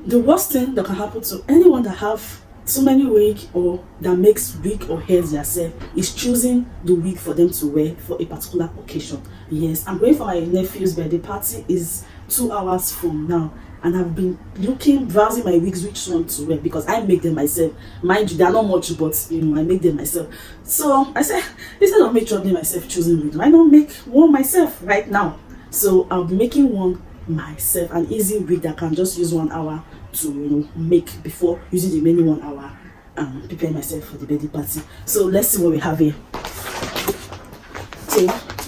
The worst thing that can happen to anyone that have too many wig or that makes wig or hairs themselves is choosing the wig for them to wear for a particular occasion. Yes, I'm going for my nephew's birthday party. Is 2 hours from now, and I've been browsing my wigs which one to wear because I make them myself. Mind you, they're not much, but you know, I make them myself. So I said, instead of me troubling myself choosing wig, why not make one myself right now? So I'll be making one myself, an easy wig that can just use 1 hour to, you know, make before using the remaining 1 hour and prepare myself for the birthday party. So let's see what we have here. So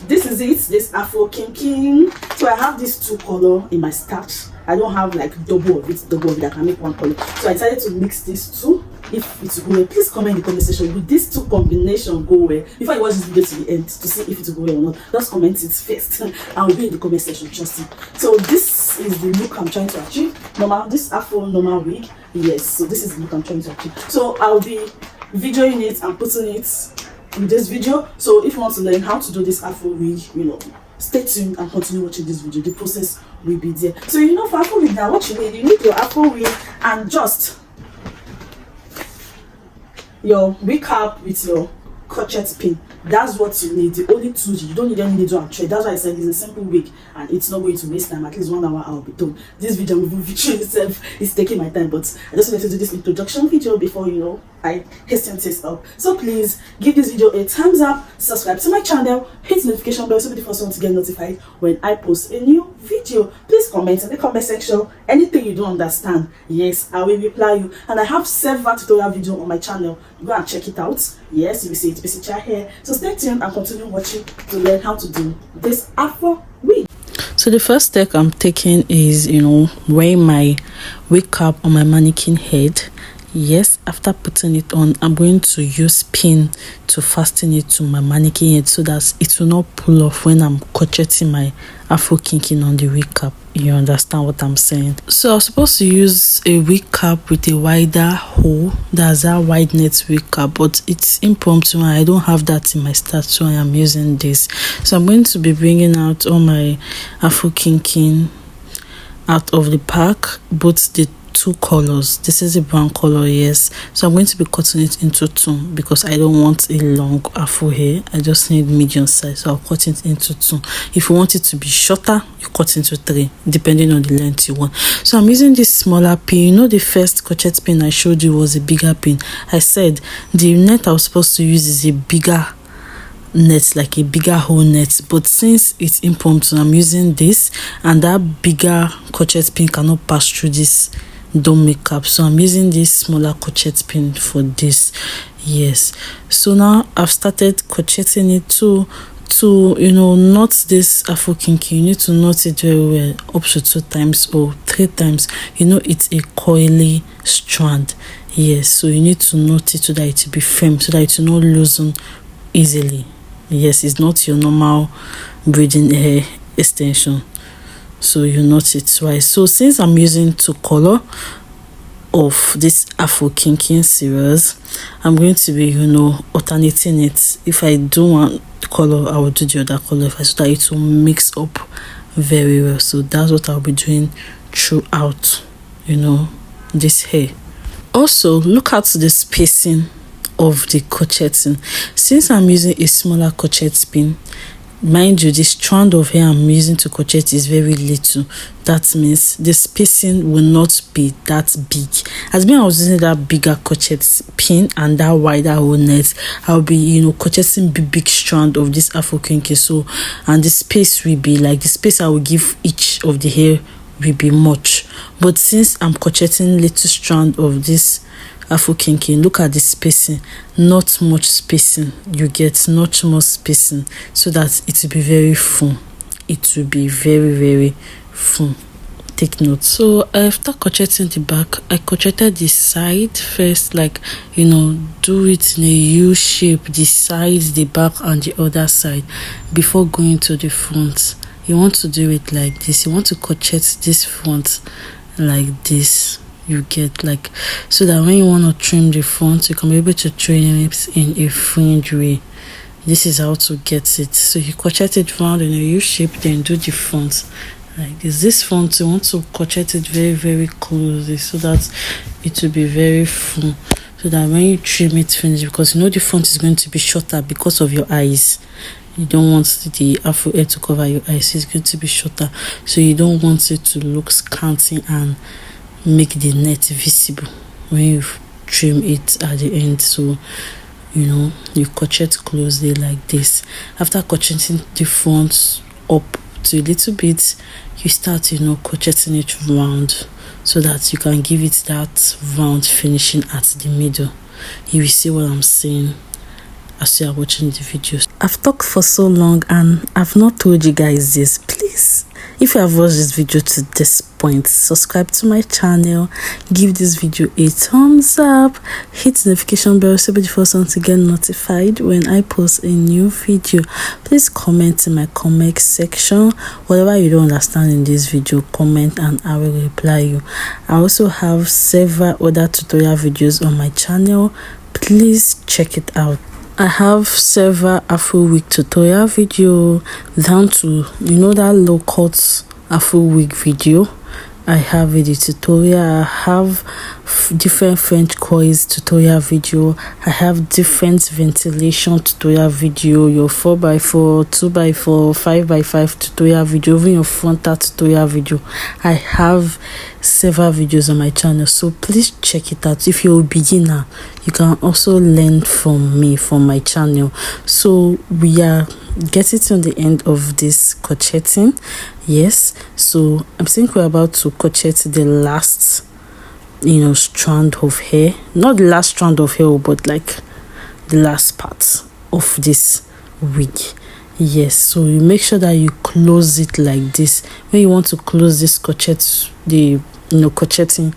this is it, this Afro kinky. So I have these 2 colors in my stash. I don't have like double of it, I can make 1 color. So I decided to mix these 2. If it will go well, please comment in the comment section, will these 2 combination go well? Before you watch this video to the end to see if it will go well or not, just comment it first. I'll be in the comment section, trust me. So this is the look I'm trying to achieve. Normal, this Afro normal wig. Yes, so this is the look I'm trying to achieve. So I'll be videoing it and putting it in this video. So if you want to learn how to do this Afro wig, you know, stay tuned and continue watching this video. The process will be there. So you know, for Afro wig now, what you need your Afro wig and just your wig cap with your crochet pin. That's what you need. The only 2, you don't need any needle and thread. That's why I said it's a simple wig and it's not going to waste time. At least 1 hour I'll be done. This video itself is taking my time, but I just wanted to do this introduction video before, you know, I hasten things up. So please give this video a thumbs up, subscribe to my channel, hit the notification bell so be the first one to get notified when I post a new video. Please comment in the comment section anything you don't understand. Yes, I will reply you, and I have several tutorial videos on my channel. Go and check it out. Yes, you will see it basically here. So stay tuned and continue watching to learn how to do this Afro wig. So the first step I'm taking is, you know, wearing my wig cap on my mannequin head. Yes, after putting it on, I'm going to use pin to fasten it to my mannequin head so that it will not pull off when I'm crocheting my Afro kinking on the wig cap. You understand what I'm saying? So I was supposed to use a wig cap with a wider hole. That's a wide net wig cap, but it's impromptu and I don't have that in my stash, so I am using this. So I'm going to be bringing out all my Afro kinking out of the pack, both the 2 colors. This is a brown color, yes. So I'm going to be cutting it into 2 because I don't want a long Afro hair. I just need medium size, so I'll cut it into 2. If you want it to be shorter, you cut into 3 depending on the length you want. So I'm using this smaller pin. You know, the first crochet pin I showed you was a bigger pin. I said the net I was supposed to use is a bigger net, like a bigger whole net, but since it's impromptu, I'm using this, and that bigger crochet pin cannot pass through this dome makeup, so I'm using this smaller crochet pin for this. Yes, so now I've started crocheting it to you know, knot this Afro kinky. You need to knot it very well, up to 2 times or 3 times. You know, it's a coily strand. Yes, so you need to knot it so that it will be firm, so that it will not loosen easily. Yes, it's not your normal braiding hair extension, so you knot it twice. So since I'm using 2 color of this Afro kinking series, I'm going to be, you know, alternating it. If I do one color, I will do the other color, so that it will mix up very well. So that's what I'll be doing throughout, you know, this hair. Also, look at the spacing of the crocheting. Since I'm using a smaller crochet pin, mind you, the strand of hair I'm using to crochet is very little. That means the spacing will not be that big. As I was using that bigger crochet pin and that wider hole net, I'll be, you know, crocheting big strand of this Afro kinky. So, and the space will be like, the space I will give each of the hair will be much. But since I'm crocheting little strand of this Afro kinky, look at the spacing, not much spacing. You get not much spacing, so that it will be very full. It will be very full. Take note. So after crocheting the back, I crocheted the side first, like, you know, do it in a U shape, the sides, the back and the other side, before going to the front. You want to do it like this. You want to crochet this front like this. You get, like, so that when you want to trim the front, you can be able to trim it in a fringe way. This is how to get it. So you crochet it round in a U shape, then do the front like this front, you want to crochet it very, very closely so that it will be very full, so that when you trim it finish, because you know the front is going to be shorter because of your eyes. You don't want the afro hair to cover your eyes, it's going to be shorter, so you don't want it to look scanty and make the net visible when you trim it at the end. So you crochet closely like this. After crocheting the front up to a little bit, you start crocheting it round so that you can give it that round finishing at the middle. You will see what I'm saying as you are watching the videos. I've talked for so long and I've not told you guys this. Please, if you have watched this video to this point, subscribe to my channel, give this video a thumbs up, hit the notification bell so be the first one to get notified when I post a new video. Please comment in my comment section whatever you don't understand in this video. Comment and I will reply you. I also have several other tutorial videos on my channel. Please check it out. I have several afro wig tutorial video down to that low cut afro wig video. I have a tutorial. I have different French coils tutorial video. I have different ventilation tutorial video, your 4x4, 2x4, 5x5 tutorial video, even your frontal tutorial video. I have several videos on my channel, so please check it out. If you're a beginner, you can also learn from me, from my channel. So we are getting to the end of this crocheting. Yes, so I think we're about to crochet the last strand of hair. Not the last strand of hair, but like the last part of this wig. Yes, so you make sure that you close it like this. When you want to close this crochet, the crocheting,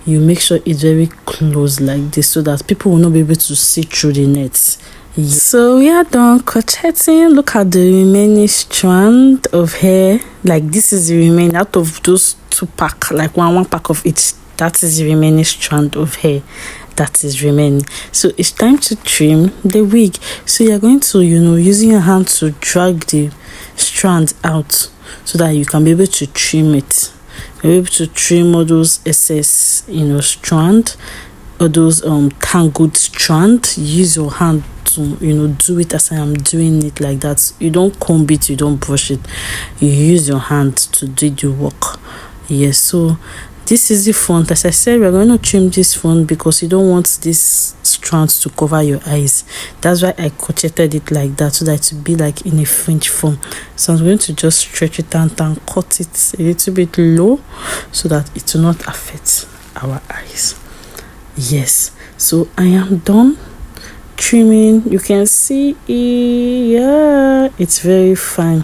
you make sure it's very close like this so that people will not be able to see through the net. Yes. So we are done crocheting. Look at the remaining strand of hair. Like this is the remaining out of those two pack, like one pack of each. That is the remaining strand of hair that is remaining. So it's time to trim the wig. So you're going to using your hand to drag the strand out so that you can be able to trim it. You're able to trim all those excess strand, all those tangled strand. Use your hand to do it as I am doing it like that. You don't comb it, you don't brush it, you use your hand to do the work. Yes, so this is the front. As I said, we're going to trim this front because you don't want this strand to cover your eyes. That's why I crocheted it like that, so that it will be like in a French form. So I'm going to just stretch it out and cut it a little bit low so that it will not affect our eyes. Yes, so I am done trimming. You can see yeah, it's very fine.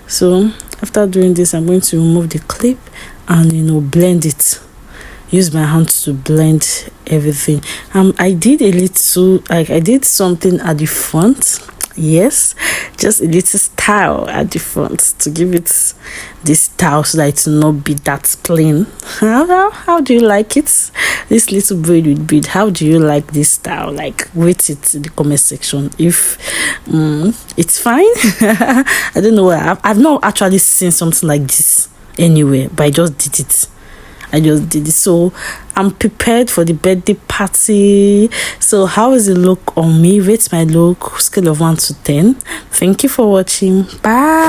So after doing this, I'm going to remove the clip and blend it. Use my hand to blend everything. I did a little, like I did something at the front. Yes, just a little style at the front to give it this style so that it will not be that plain. How do you like it? This little braid with bead, how do you like this style? Like, rate it in the comment section if it's fine. I don't know why. I've not actually seen something like this anywhere, but I just did it. So I'm prepared for the birthday party. So how is the look on me? Rate my look, scale of 1 to 10. Thank you for watching. Bye.